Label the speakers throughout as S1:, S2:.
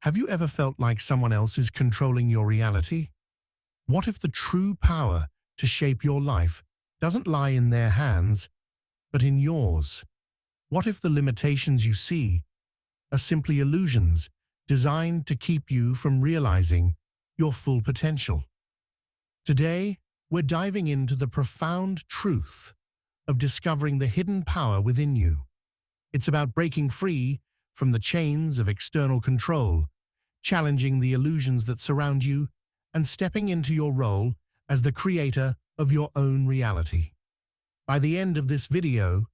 S1: Have you ever felt like someone else is controlling your reality? What if the true power to shape your life doesn't lie in their hands, but in yours? What if the limitations you see are simply illusions designed to keep you from realizing your full potential? Today, we're diving into the profound truth of discovering the hidden power within you. It's about breaking free from the chains of external control, challenging the illusions that surround you, and stepping into your role as the creator of your own reality. By the end of this video,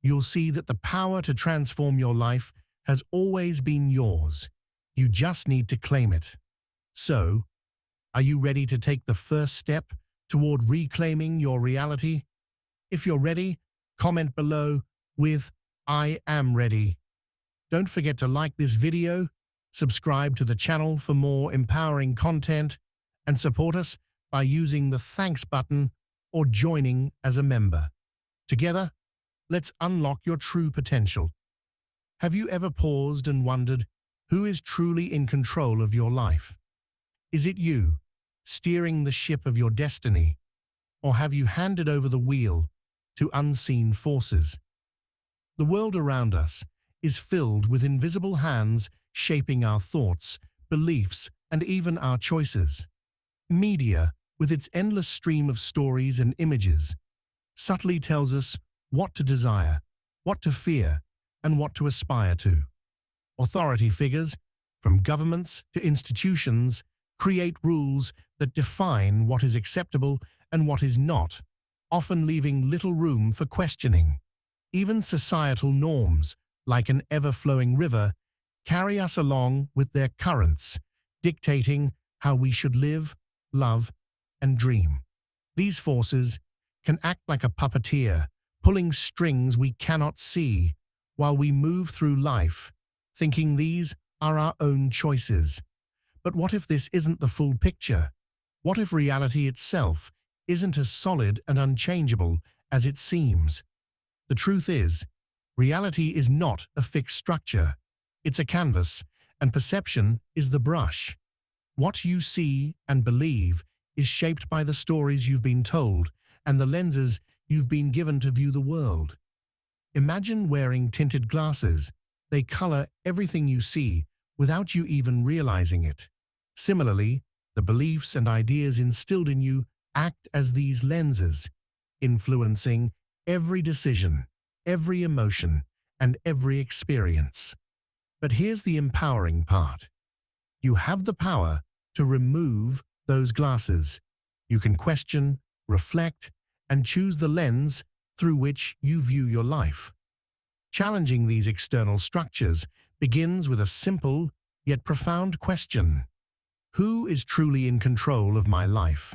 S1: you'll see that the power to transform your life has always been yours. You just need to claim it. So, are you ready to take the first step toward reclaiming your reality? If you're ready, comment below with "I am ready." Don't forget to like this video, subscribe to the channel for more empowering content, and support us by using the thanks button or joining as a member. Together, let's unlock your true potential. Have you ever paused and wondered who is truly in control of your life? Is it you, steering the ship of your destiny, or have you handed over the wheel to unseen forces? The world around us is filled with invisible hands shaping our thoughts, beliefs, and even our choices. Media, with its endless stream of stories and images, subtly tells us what to desire, what to fear, and what to aspire to. Authority figures, from governments to institutions, create rules that define what is acceptable and what is not, often leaving little room for questioning. Even societal norms, like an ever-flowing river, carry us along with their currents, dictating how we should live, love, and dream. These forces can act like a puppeteer, pulling strings we cannot see, while we move through life, thinking these are our own choices. But what if this isn't the full picture? What if reality itself isn't as solid and unchangeable as it seems? The truth is, reality is not a fixed structure. It's a canvas, and perception is the brush. What you see and believe is shaped by the stories you've been told and the lenses you've been given to view the world. Imagine wearing tinted glasses. They color everything you see without you even realizing it. Similarly, the beliefs and ideas instilled in you act as these lenses, influencing every decision, every emotion, and every experience. But here's the empowering part. You have the power to remove those glasses. You can question, reflect, and choose the lens through which you view your life. Challenging these external structures begins with a simple yet profound question. Who is truly in control of my life?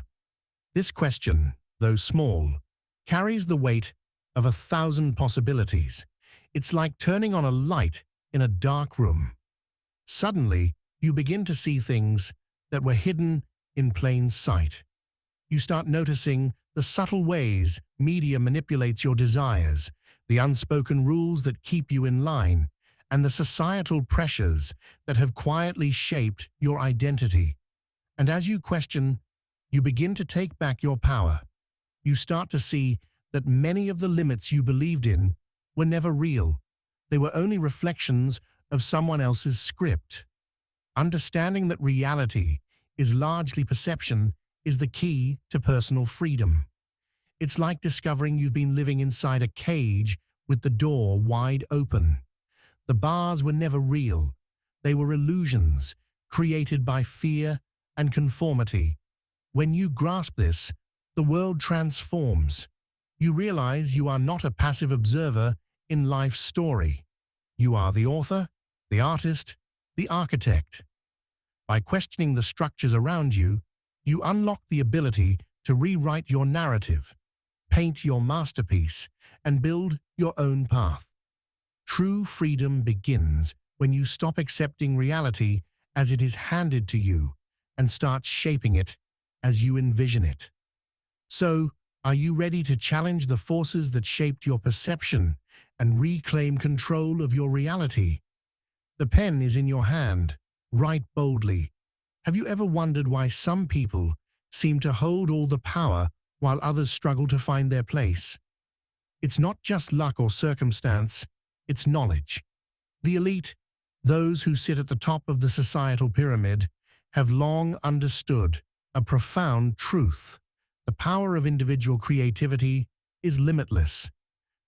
S1: This question, though small, carries the weight of 1,000 possibilities. It's like turning on a light in a dark room. Suddenly, you begin to see things that were hidden in plain sight. You start noticing the subtle ways media manipulates your desires, the unspoken rules that keep you in line, and the societal pressures that have quietly shaped your identity. And as you question, you begin to take back your power. You start to see that many of the limits you believed in were never real. They were only reflections of someone else's script. Understanding that reality is largely perception is the key to personal freedom. It's like discovering you've been living inside a cage with the door wide open. The bars were never real. They were illusions created by fear and conformity. When you grasp this, the world transforms. You realize you are not a passive observer in life's story. You are the author, the artist, the architect. By questioning the structures around you, you unlock the ability to rewrite your narrative, paint your masterpiece, and build your own path. True freedom begins when you stop accepting reality as it is handed to you and start shaping it as you envision it. So, are you ready to challenge the forces that shaped your perception and reclaim control of your reality? The pen is in your hand. Write boldly. Have you ever wondered why some people seem to hold all the power while others struggle to find their place? It's not just luck or circumstance, it's knowledge. The elite, those who sit at the top of the societal pyramid, have long understood a profound truth. The power of individual creativity is limitless.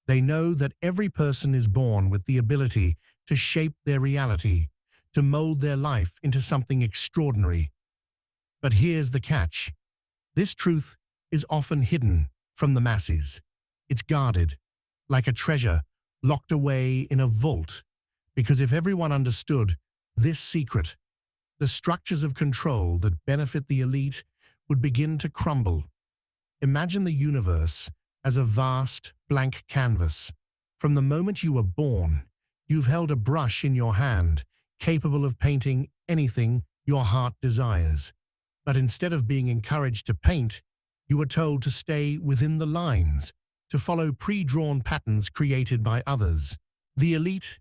S1: They know that every person is born with the ability to shape their reality, to mold their life into something extraordinary. But here's the catch. This truth is often hidden from the masses. It's guarded, like a treasure locked away in a vault. Because if everyone understood this secret, the structures of control that benefit the elite would begin to crumble. Imagine the universe as a vast, blank canvas. From the moment you were born, you've held a brush in your hand, capable of painting anything your heart desires. But instead of being encouraged to paint, you were told to stay within the lines, to follow pre-drawn patterns created by others. The elite,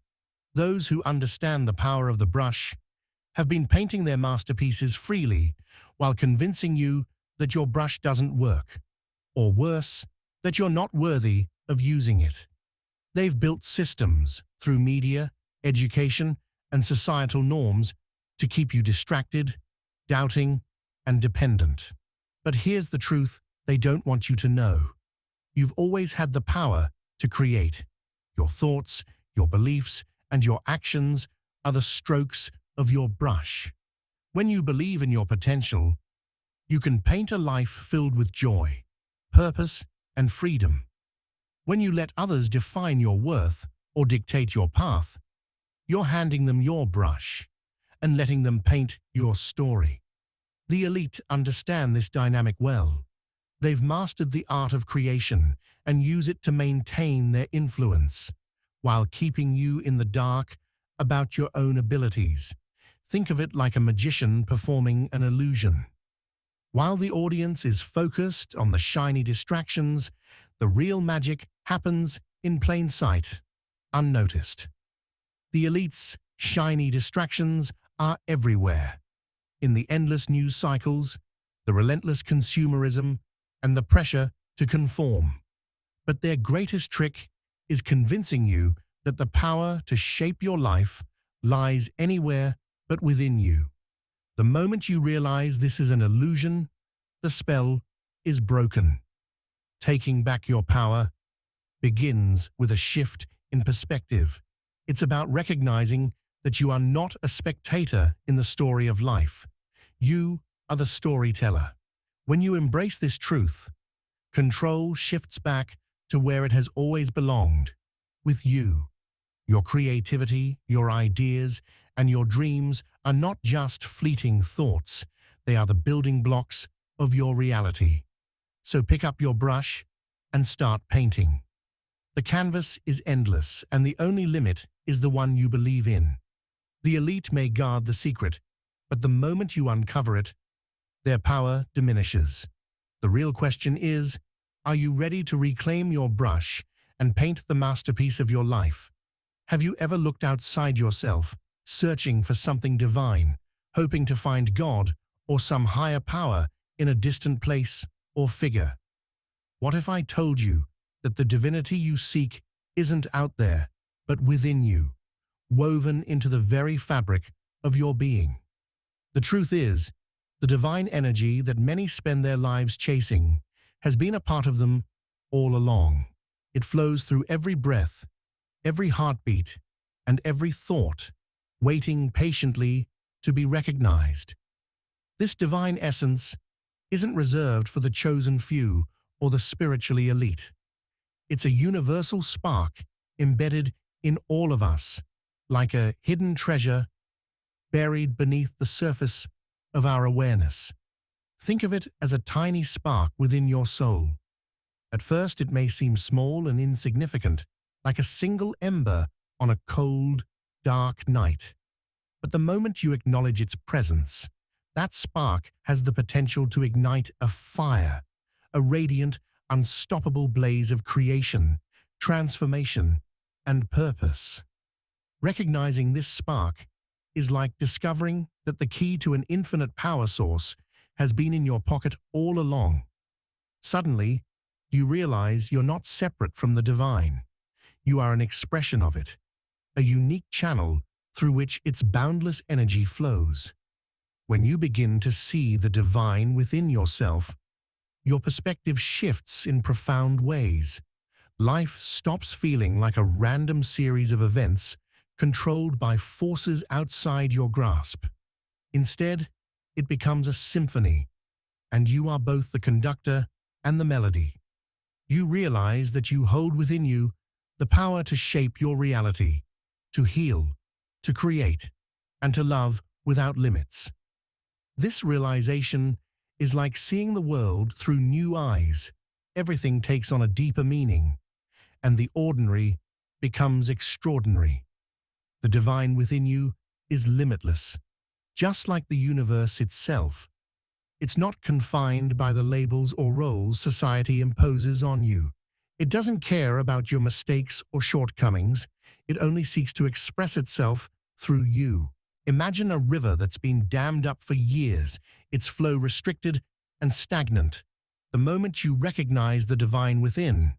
S1: those who understand the power of the brush, have been painting their masterpieces freely while convincing you that your brush doesn't work, or worse, that you're not worthy of using it. They've built systems through media, education, and societal norms to keep you distracted, doubting, and dependent. But here's the truth they don't want you to know. You've always had the power to create. Your thoughts, your beliefs, and your actions are the strokes of your brush. When you believe in your potential, you can paint a life filled with joy, purpose, and freedom. When you let others define your worth or dictate your path, you're handing them your brush and letting them paint your story. The elite understand this dynamic well. They've mastered the art of creation and use it to maintain their influence, while keeping you in the dark about your own abilities. Think of it like a magician performing an illusion. While the audience is focused on the shiny distractions, the real magic happens in plain sight, unnoticed. The elite's shiny distractions are everywhere. In the endless news cycles, the relentless consumerism, and the pressure to conform. But their greatest trick is convincing you that the power to shape your life lies anywhere but within you. The moment you realize this is an illusion, the spell is broken. Taking back your power begins with a shift in perspective. It's about recognizing that you are not a spectator in the story of life. You are the storyteller. When you embrace this truth, control shifts back to where it has always belonged, with you. Your creativity, your ideas, and your dreams are not just fleeting thoughts. They are the building blocks of your reality. So pick up your brush and start painting. The canvas is endless, and the only limit is the one you believe in. The elite may guard the secret, but the moment you uncover it, their power diminishes. The real question is, are you ready to reclaim your brush and paint the masterpiece of your life? Have you ever looked outside yourself, searching for something divine, hoping to find God or some higher power in a distant place or figure? What if I told you that the divinity you seek isn't out there, but within you, woven into the very fabric of your being? The truth is, the divine energy that many spend their lives chasing has been a part of them all along. It flows through every breath, every heartbeat, and every thought, waiting patiently to be recognized. This divine essence isn't reserved for the chosen few or the spiritually elite. It's a universal spark embedded in all of us, like a hidden treasure buried beneath the surface of our awareness. Think of it as a tiny spark within your soul. At first, it may seem small and insignificant, like a single ember on a cold, dark night. But the moment you acknowledge its presence, that spark has the potential to ignite a fire, a radiant, unstoppable blaze of creation, transformation, and purpose. Recognizing this spark is like discovering that the key to an infinite power source has been in your pocket all along. Suddenly, you realize you're not separate from the divine. You are an expression of it, a unique channel through which its boundless energy flows. When you begin to see the divine within yourself, your perspective shifts in profound ways. Life stops feeling like a random series of events controlled by forces outside your grasp. Instead, it becomes a symphony, and you are both the conductor and the melody. You realize that you hold within you the power to shape your reality, to heal, to create, and to love without limits. This realization is like seeing the world through new eyes. Everything takes on a deeper meaning, and the ordinary becomes extraordinary. The divine within you is limitless, just like the universe itself. It's not confined by the labels or roles society imposes on you. It doesn't care about your mistakes or shortcomings. It only seeks to express itself through you. Imagine a river that's been dammed up for years, its flow restricted and stagnant. The moment you recognize the divine within,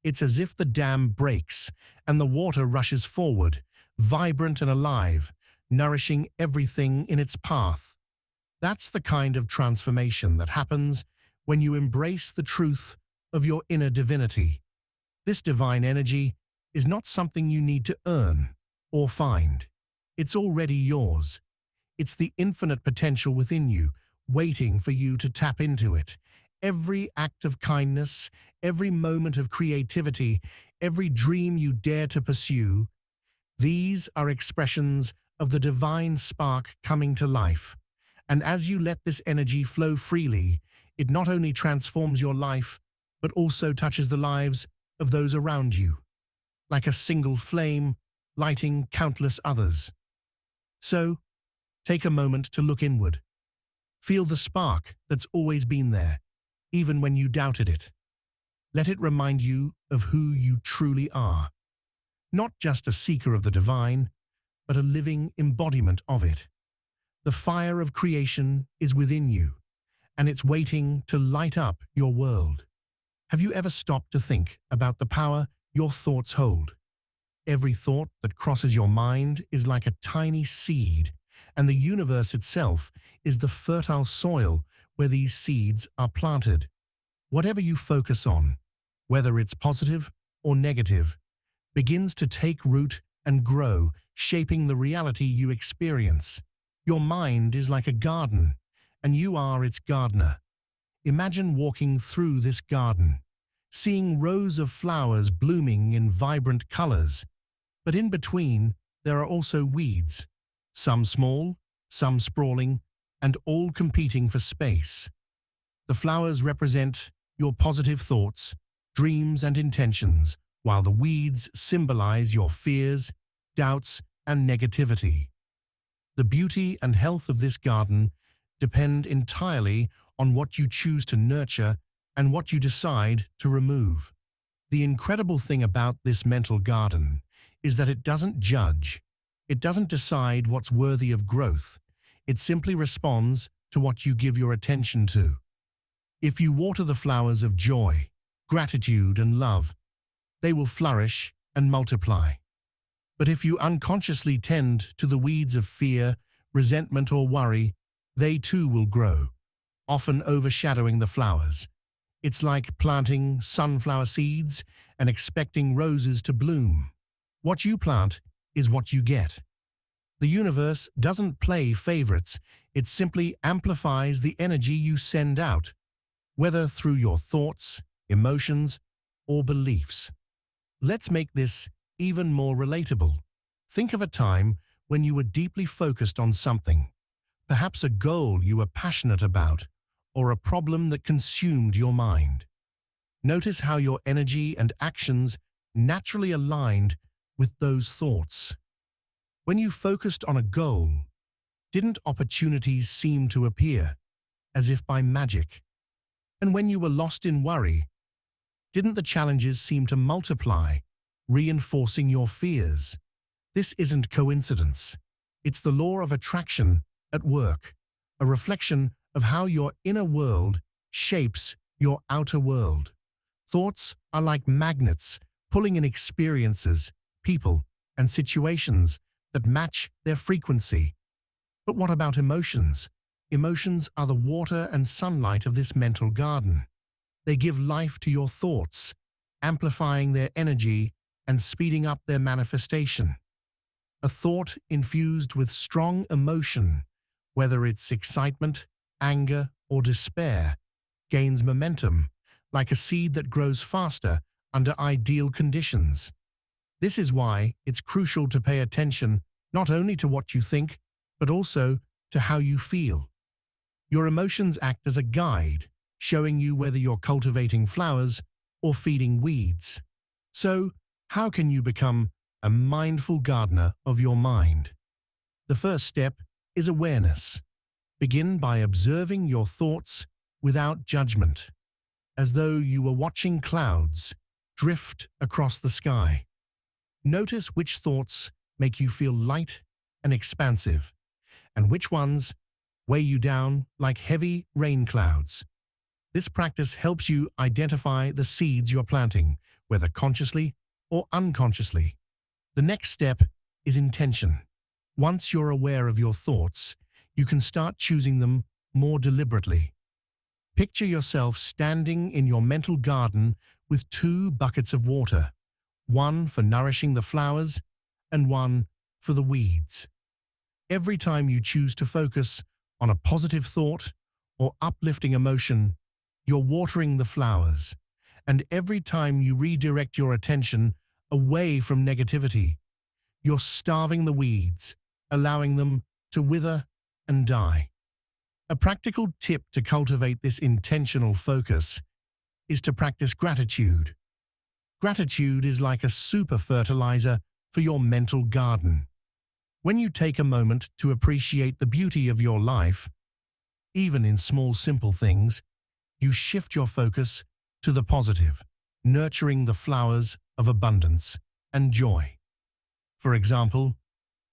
S1: it's as if the dam breaks and the water rushes forward, vibrant and alive, nourishing everything in its path. That's the kind of transformation that happens when you embrace the truth of your inner divinity. This divine energy is not something you need to earn or find. It's already yours. It's the infinite potential within you, waiting for you to tap into it. Every act of kindness, every moment of creativity, every dream you dare to pursue, these are expressions of the divine spark coming to life. And as you let this energy flow freely, it not only transforms your life, but also touches the lives of those around you, like a single flame lighting countless others. So, take a moment to look inward. Feel the spark that's always been there, even when you doubted it. Let it remind you of who you truly are. Not just a seeker of the divine, but a living embodiment of it. The fire of creation is within you, and it's waiting to light up your world. Have you ever stopped to think about the power your thoughts hold? Every thought that crosses your mind is like a tiny seed, and the universe itself is the fertile soil where these seeds are planted. Whatever you focus on, whether it's positive or negative, begins to take root and grow, shaping the reality you experience. Your mind is like a garden, and you are its gardener. Imagine walking through this garden, seeing rows of flowers blooming in vibrant colors. But in between, there are also weeds, some small, some sprawling, and all competing for space. The flowers represent your positive thoughts, dreams, and intentions, while the weeds symbolize your fears, doubts, and negativity. The beauty and health of this garden depend entirely on what you choose to nurture and what you decide to remove. The incredible thing about this mental garden is that it doesn't judge. It doesn't decide what's worthy of growth. It simply responds to what you give your attention to. If you water the flowers of joy, gratitude, and love, they will flourish and multiply. But if you unconsciously tend to the weeds of fear, resentment, or worry, they too will grow, often overshadowing the flowers. It's like planting sunflower seeds and expecting roses to bloom. What you plant is what you get. The universe doesn't play favorites. It simply amplifies the energy you send out, whether through your thoughts, emotions, or beliefs. Let's make this even more relatable. Think of a time when you were deeply focused on something, perhaps a goal you were passionate about, or a problem that consumed your mind. Notice how your energy and actions naturally aligned with those thoughts. When you focused on a goal, didn't opportunities seem to appear, as if by magic? And when you were lost in worry, didn't the challenges seem to multiply, reinforcing your fears? This isn't coincidence. It's the law of attraction at work, a reflection of how your inner world shapes your outer world. Thoughts are like magnets, pulling in experiences, people, and situations that match their frequency. But what about emotions? Emotions are the water and sunlight of this mental garden. They give life to your thoughts, amplifying their energy and speeding up their manifestation. A thought infused with strong emotion, whether it's excitement, anger, or despair, gains momentum, like a seed that grows faster under ideal conditions. This is why it's crucial to pay attention not only to what you think, but also to how you feel. Your emotions act as a guide, showing you whether you're cultivating flowers or feeding weeds. So, how can you become a mindful gardener of your mind? The first step is awareness. Begin by observing your thoughts without judgment, as though you were watching clouds drift across the sky. Notice which thoughts make you feel light and expansive, and which ones weigh you down like heavy rain clouds. This practice helps you identify the seeds you're planting, whether consciously or unconsciously. The next step is intention. Once you're aware of your thoughts, you can start choosing them more deliberately. Picture yourself standing in your mental garden with 2 buckets of water, one for nourishing the flowers and one for the weeds. Every time you choose to focus on a positive thought or uplifting emotion, you're watering the flowers. And every time you redirect your attention away from negativity, you're starving the weeds, allowing them to wither and die. A practical tip to cultivate this intentional focus is to practice gratitude. Gratitude is like a super fertilizer for your mental garden. When you take a moment to appreciate the beauty of your life, even in small, simple things, you shift your focus to the positive, nurturing the flowers of abundance and joy. For example,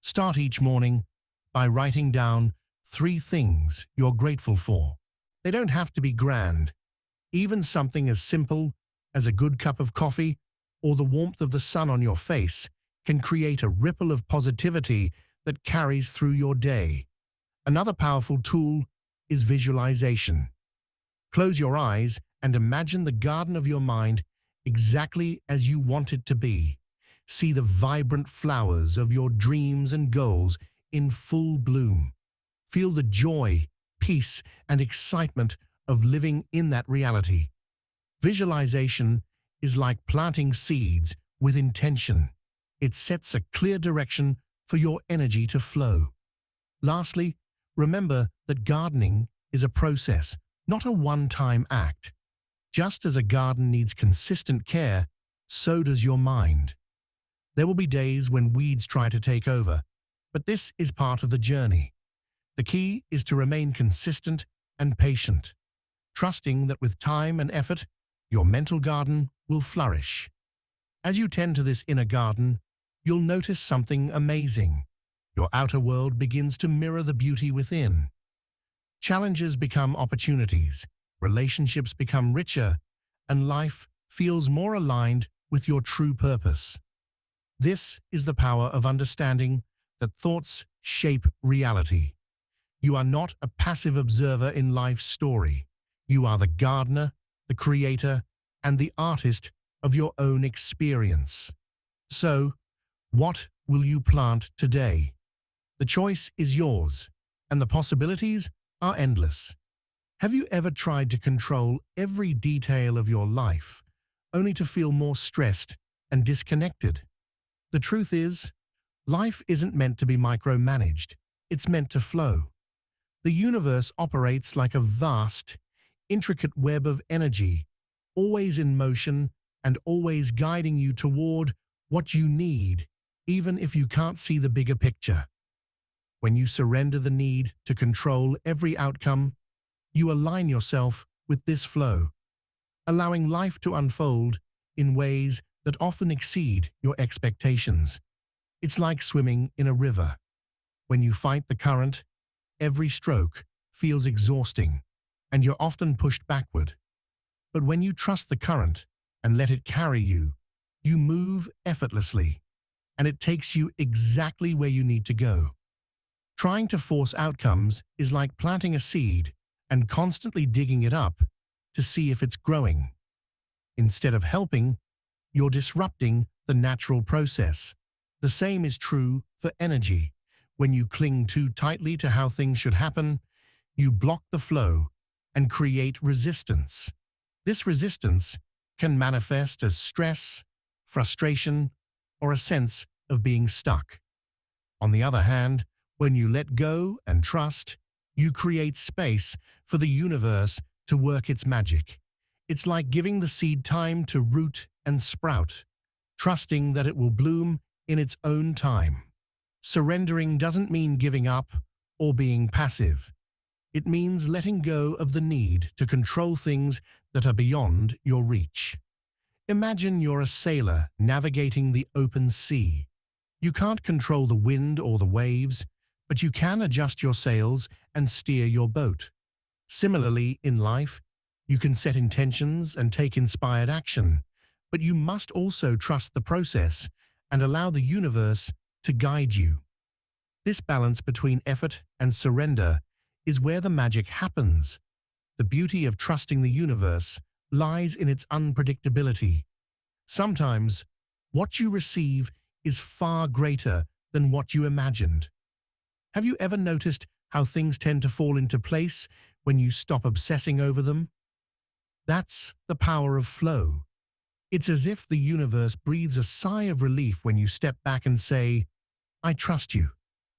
S1: start each morning by writing down 3 things you're grateful for. They don't have to be grand. Even something as simple as a good cup of coffee or the warmth of the sun on your face can create a ripple of positivity that carries through your day. Another powerful tool is visualization. Close your eyes and imagine the garden of your mind exactly as you want it to be. See the vibrant flowers of your dreams and goals in full bloom. Feel the joy, peace, and excitement of living in that reality. Visualization is like planting seeds with intention. It sets a clear direction for your energy to flow. Lastly, remember that gardening is a process, not a one-time act. Just as a garden needs consistent care, so does your mind. There will be days when weeds try to take over, but this is part of the journey. The key is to remain consistent and patient, trusting that with time and effort, your mental garden will flourish. As you tend to this inner garden, you'll notice something amazing. Your outer world begins to mirror the beauty within. Challenges become opportunities, relationships become richer, and life feels more aligned with your true purpose. This is the power of understanding that thoughts shape reality. You are not a passive observer in life's story. You are the gardener, the creator, and the artist of your own experience. So, what will you plant today? The choice is yours, and the possibilities are endless. Have you ever tried to control every detail of your life, only to feel more stressed and disconnected? The truth is, life isn't meant to be micromanaged. It's meant to flow. The universe operates like a vast, intricate web of energy, always in motion and always guiding you toward what you need, even if you can't see the bigger picture. When you surrender the need to control every outcome, you align yourself with this flow, allowing life to unfold in ways that often exceed your expectations. It's like swimming in a river. When you fight the current, every stroke feels exhausting, and you're often pushed backward. But when you trust the current and let it carry you, you move effortlessly, and it takes you exactly where you need to go. Trying to force outcomes is like planting a seed and constantly digging it up to see if it's growing. Instead of helping, you're disrupting the natural process. The same is true for energy. When you cling too tightly to how things should happen, you block the flow and create resistance. This resistance can manifest as stress, frustration, or a sense of being stuck. On the other hand, when you let go and trust, you create space for the universe to work its magic. It's like giving the seed time to root and sprout, trusting that it will bloom in its own time. Surrendering doesn't mean giving up or being passive. It means letting go of the need to control things that are beyond your reach. Imagine you're a sailor navigating the open sea. You can't control the wind or the waves, but you can adjust your sails and steer your boat. Similarly, in life, you can set intentions and take inspired action, but you must also trust the process and allow the universe to guide you. This balance between effort and surrender is where the magic happens. The beauty of trusting the universe lies in its unpredictability. Sometimes, what you receive is far greater than what you imagined. Have you ever noticed how things tend to fall into place when you stop obsessing over them? That's the power of flow. It's as if the universe breathes a sigh of relief when you step back and say, "I trust you."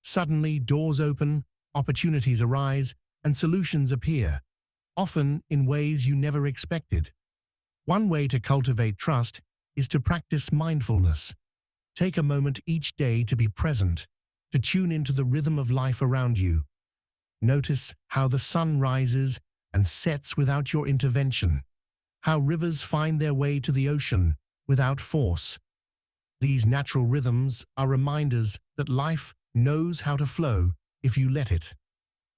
S1: Suddenly, doors open, opportunities arise, and solutions appear, often in ways you never expected. One way to cultivate trust is to practice mindfulness. Take a moment each day to be present, to tune into the rhythm of life around you. Notice how the sun rises and sets without your intervention, how rivers find their way to the ocean without force. These natural rhythms are reminders that life knows how to flow if you let it.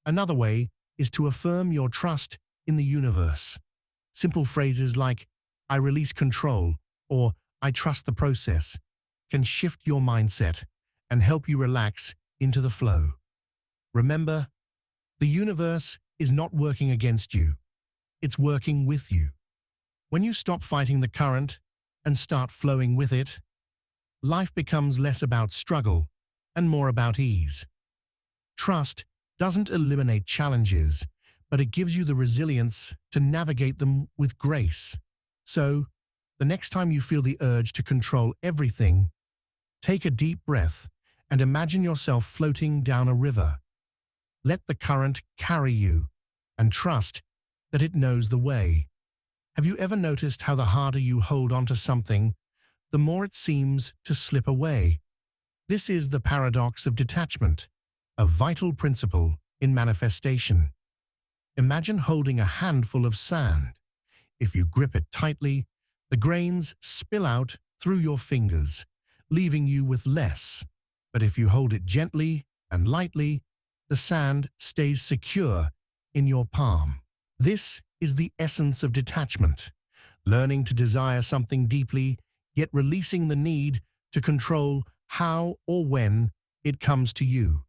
S1: Another way is to affirm your trust in the universe. Simple phrases like, "I release control," or "I trust the process," can shift your mindset and help you relax into the flow. Remember, the universe is not working against you. It's working with you. When you stop fighting the current and start flowing with it, life becomes less about struggle and more about ease. Trust doesn't eliminate challenges, but it gives you the resilience to navigate them with grace. So, the next time you feel the urge to control everything, take a deep breath and imagine yourself floating down a river. Let the current carry you and trust that it knows the way. Have you ever noticed how the harder you hold onto something, the more it seems to slip away? This is the paradox of detachment, a vital principle in manifestation. Imagine holding a handful of sand. If you grip it tightly, the grains spill out through your fingers, leaving you with less. But if you hold it gently and lightly, the sand stays secure in your palm. This is the essence of detachment, learning to desire something deeply, yet releasing the need to control how or when it comes to you.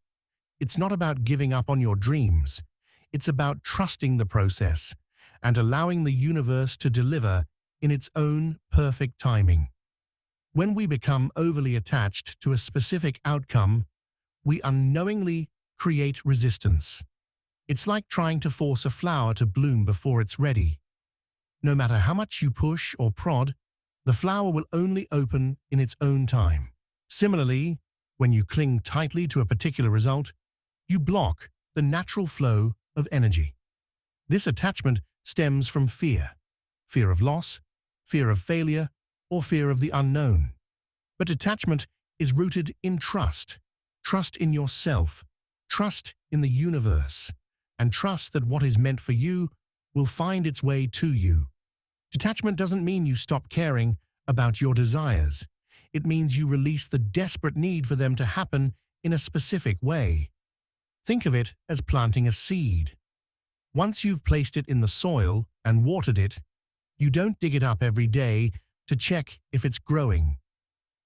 S1: It's not about giving up on your dreams. It's about trusting the process and allowing the universe to deliver in its own perfect timing. When we become overly attached to a specific outcome, we unknowingly create resistance. It's like trying to force a flower to bloom before it's ready. No matter how much you push or prod, the flower will only open in its own time. Similarly, when you cling tightly to a particular result, you block the natural flow of energy. This attachment stems from fear of loss, fear of failure, or fear of the unknown. But detachment is rooted in trust in yourself, trust in the universe, and trust that what is meant for you will find its way to you. Detachment doesn't mean you stop caring about your desires. It means you release the desperate need for them to happen in a specific way. Think of it as planting a seed. Once you've placed it in the soil and watered it, you don't dig it up every day to check if it's growing.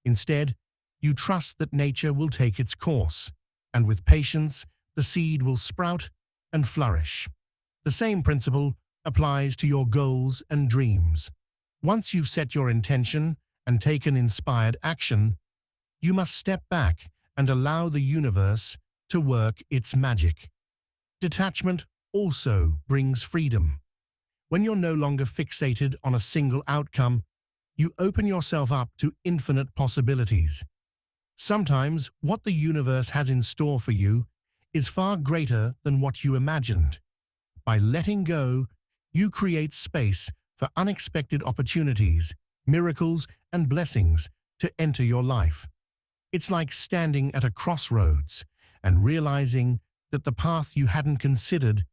S1: Instead, you trust that nature will take its course, and with patience, the seed will sprout and flourish. The same principle applies to your goals and dreams. Once you've set your intention and taken inspired action, you must step back and allow the universe to work its magic. Detachment also brings freedom. When you're no longer fixated on a single outcome, you open yourself up to infinite possibilities. Sometimes what the universe has in store for you is far greater than what you imagined. By letting go, you create space for unexpected opportunities, miracles, and blessings to enter your life. It's like standing at a crossroads and realizing that the path you hadn't considered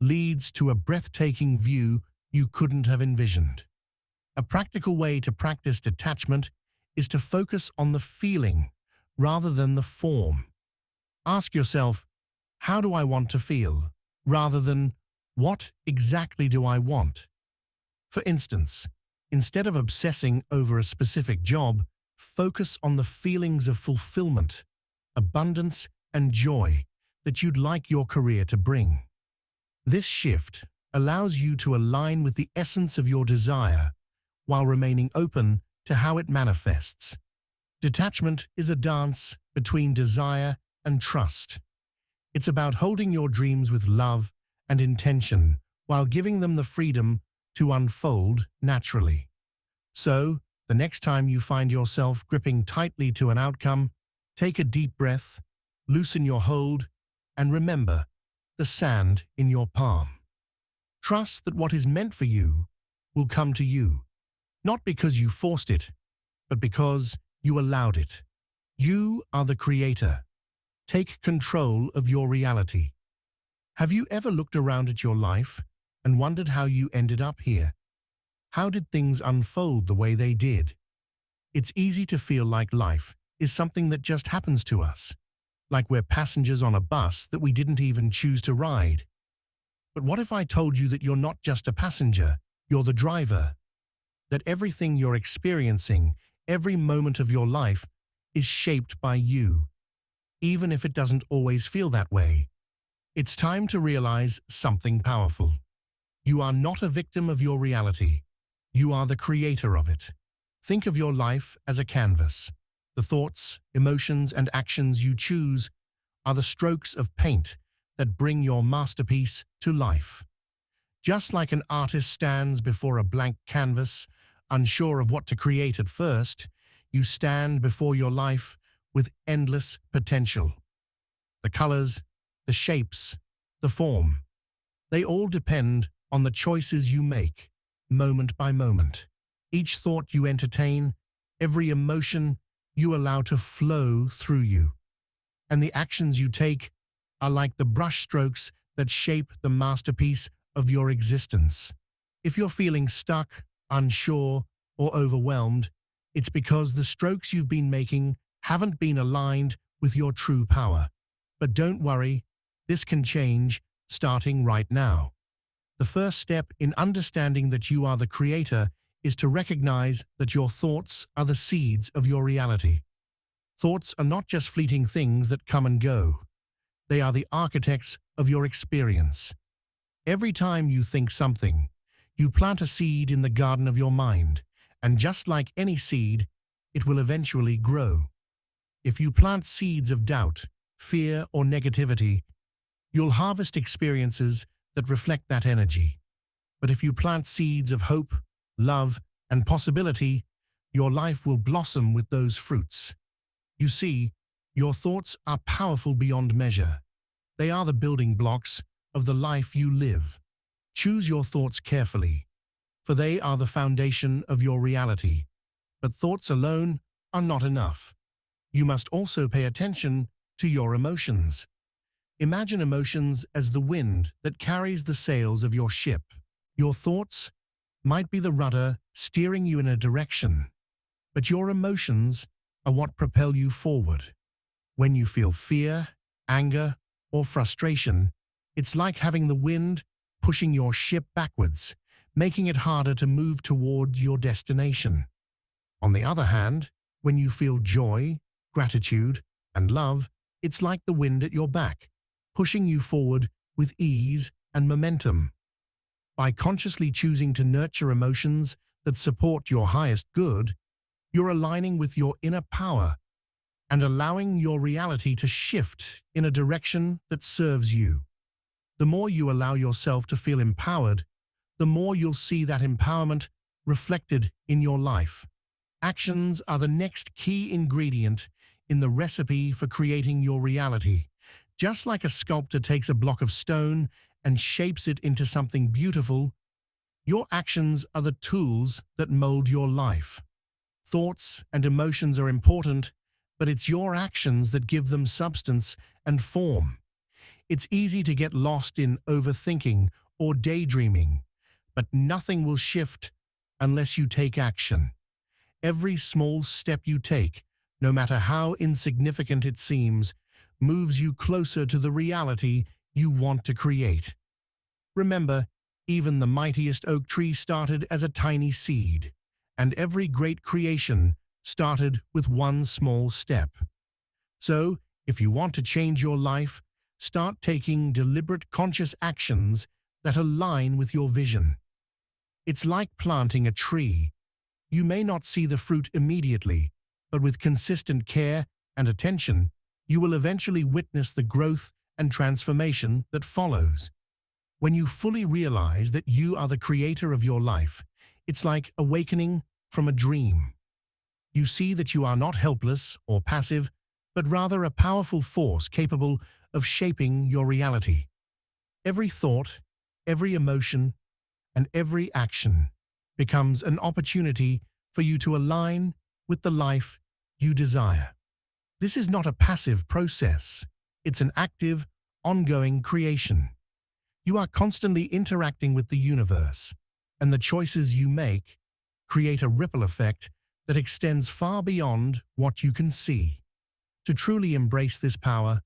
S1: leads to a breathtaking view you couldn't have envisioned. A practical way to practice detachment is to focus on the feeling rather than the form. Ask yourself, how do I want to feel, rather than what exactly do I want? For instance, instead of obsessing over a specific job, focus on the feelings of fulfillment, abundance, and joy that you'd like your career to bring. This shift allows you to align with the essence of your desire while remaining open to how it manifests. Detachment is a dance between desire and trust. It's about holding your dreams with love and intention while giving them the freedom to unfold naturally. So, the next time you find yourself gripping tightly to an outcome, take a deep breath, loosen your hold, and remember the sand in your palm. Trust that what is meant for you will come to you, not because you forced it, but because you allowed it. You are the creator. Take control of your reality. Have you ever looked around at your life and wondered how you ended up here? How did things unfold the way they did? It's easy to feel like life is something that just happens to us, like we're passengers on a bus that we didn't even choose to ride. But what if I told you that you're not just a passenger, you're the driver? That everything you're experiencing, every moment of your life, is shaped by you, even if it doesn't always feel that way. It's time to realize something powerful. You are not a victim of your reality. You are the creator of it. Think of your life as a canvas. The thoughts, emotions, and actions you choose are the strokes of paint that bring your masterpiece to life. Just like an artist stands before a blank canvas, unsure of what to create at first, you stand before your life with endless potential. The colors, the shapes, the form, they all depend on the choices you make, moment by moment. Each thought you entertain, every emotion you allow to flow through you. And the actions you take are like the brushstrokes that shape the masterpiece of your existence. If you're feeling stuck, unsure, or overwhelmed, it's because the strokes you've been making haven't been aligned with your true power. But don't worry, this can change starting right now. The first step in understanding that you are the creator is to recognize that your thoughts are the seeds of your reality. Thoughts are not just fleeting things that come and go. They are the architects of your experience. Every time you think something, you plant a seed in the garden of your mind, and just like any seed, it will eventually grow. If you plant seeds of doubt, fear, or negativity, you'll harvest experiences that reflect that energy. But if you plant seeds of hope, love, and possibility, your life will blossom with those fruits. You see, your thoughts are powerful beyond measure. They are the building blocks of the life you live. Choose your thoughts carefully, for they are the foundation of your reality. But thoughts alone are not enough. You must also pay attention to your emotions. Imagine emotions as the wind that carries the sails of your ship. Your thoughts might be the rudder steering you in a direction, but your emotions are what propel you forward. When you feel fear, anger, or frustration, it's like having the wind pushing your ship backwards, making it harder to move toward your destination. On the other hand, when you feel joy, gratitude, and love, it's like the wind at your back, pushing you forward with ease and momentum. By consciously choosing to nurture emotions that support your highest good, you're aligning with your inner power and allowing your reality to shift in a direction that serves you. The more you allow yourself to feel empowered, the more you'll see that empowerment reflected in your life. Actions are the next key ingredient in the recipe for creating your reality. Just like a sculptor takes a block of stone and shapes it into something beautiful, your actions are the tools that mold your life. Thoughts and emotions are important, but it's your actions that give them substance and form. It's easy to get lost in overthinking or daydreaming, but nothing will shift unless you take action. Every small step you take, no matter how insignificant it seems, moves you closer to the reality you want to create. Remember, even the mightiest oak tree started as a tiny seed, and every great creation started with one small step. So, if you want to change your life, start taking deliberate, conscious actions that align with your vision. It's like planting a tree. You may not see the fruit immediately, but with consistent care and attention, you will eventually witness the growth and transformation that follows. When you fully realize that you are the creator of your life, it's like awakening from a dream. You see that you are not helpless or passive, but rather a powerful force capable of shaping your reality. Every thought, every emotion, and every action becomes an opportunity for you to align with the life you desire. This is not a passive process. It's an active, ongoing creation. You are constantly interacting with the universe, and the choices you make create a ripple effect that extends far beyond what you can see. To truly embrace this power,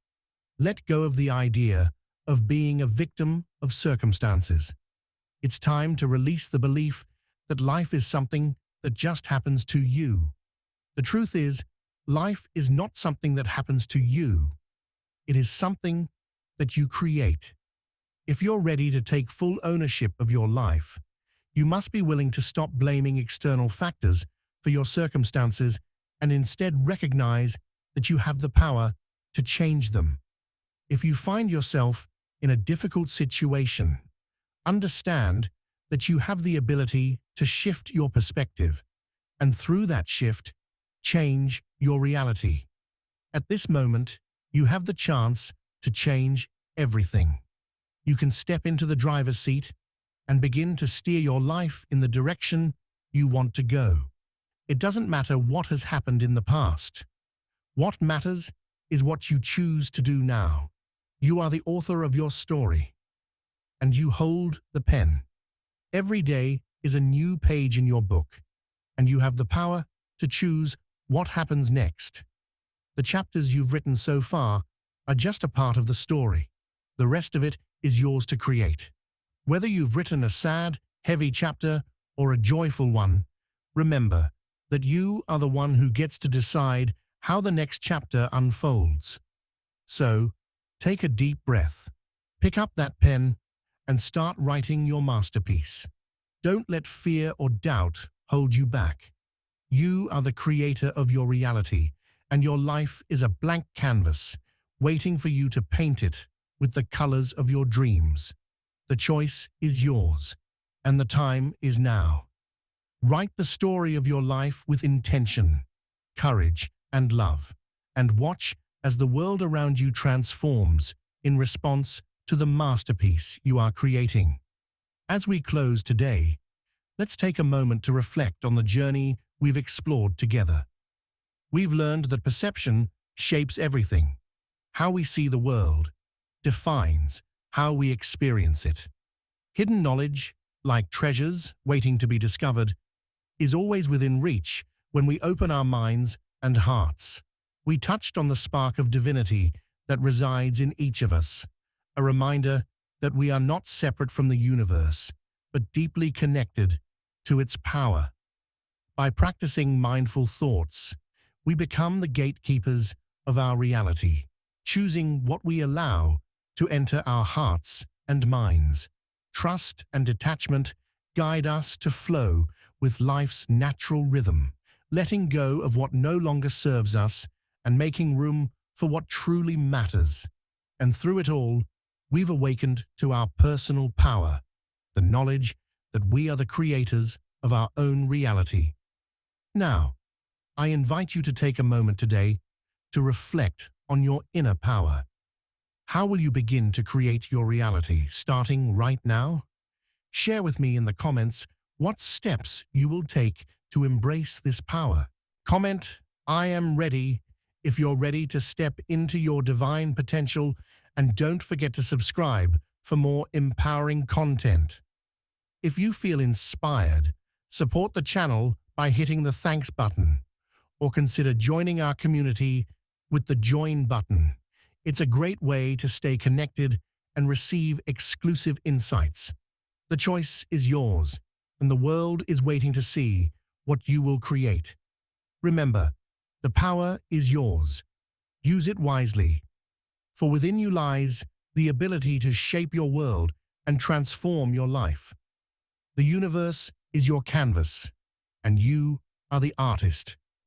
S1: let go of the idea of being a victim of circumstances. It's time to release the belief that life is something that just happens to you. The truth is, life is not something that happens to you. It is something that you create. If you're ready to take full ownership of your life, you must be willing to stop blaming external factors for your circumstances and instead recognize that you have the power to change them. If you find yourself in a difficult situation, understand that you have the ability to shift your perspective, and through that shift, change your reality. At this moment, you have the chance to change everything. You can step into the driver's seat and begin to steer your life in the direction you want to go. It doesn't matter what has happened in the past. What matters is what you choose to do now. You are the author of your story, and you hold the pen. Every day is a new page in your book, and you have the power to choose what happens next. The chapters you've written so far are just a part of the story. The rest of it is yours to create. Whether you've written a sad, heavy chapter or a joyful one, remember that you are the one who gets to decide how the next chapter unfolds. So, take a deep breath, pick up that pen, and start writing your masterpiece. Don't let fear or doubt hold you back. You are the creator of your reality, and your life is a blank canvas, waiting for you to paint it with the colors of your dreams. The choice is yours, and the time is now. Write the story of your life with intention, courage, and love, and watch as the world around you transforms in response to the masterpiece you are creating. As we close today, let's take a moment to reflect on the journey we've explored together. We've learned that perception shapes everything. How we see the world defines how we experience it. Hidden knowledge, like treasures waiting to be discovered, is always within reach when we open our minds and hearts. We touched on the spark of divinity that resides in each of us, a reminder that we are not separate from the universe, but deeply connected to its power. By practicing mindful thoughts, we become the gatekeepers of our reality, choosing what we allow to enter our hearts and minds. Trust and detachment guide us to flow with life's natural rhythm, letting go of what no longer serves us and making room for what truly matters. And through it all, we've awakened to our personal power, the knowledge that we are the creators of our own reality. Now, I invite you to take a moment today to reflect on your inner power. How will you begin to create your reality starting right now? Share with me in the comments what steps you will take to embrace this power. Comment, "I am ready," if you're ready to step into your divine potential, and don't forget to subscribe for more empowering content. If you feel inspired, support the channel by hitting the thanks button, or consider joining our community with the join button. It's a great way to stay connected and receive exclusive insights. The choice is yours, and the world is waiting to see what you will create. Remember, the power is yours. Use it wisely, for within you lies the ability to shape your world and transform your life. The universe is your canvas, and you are the artist.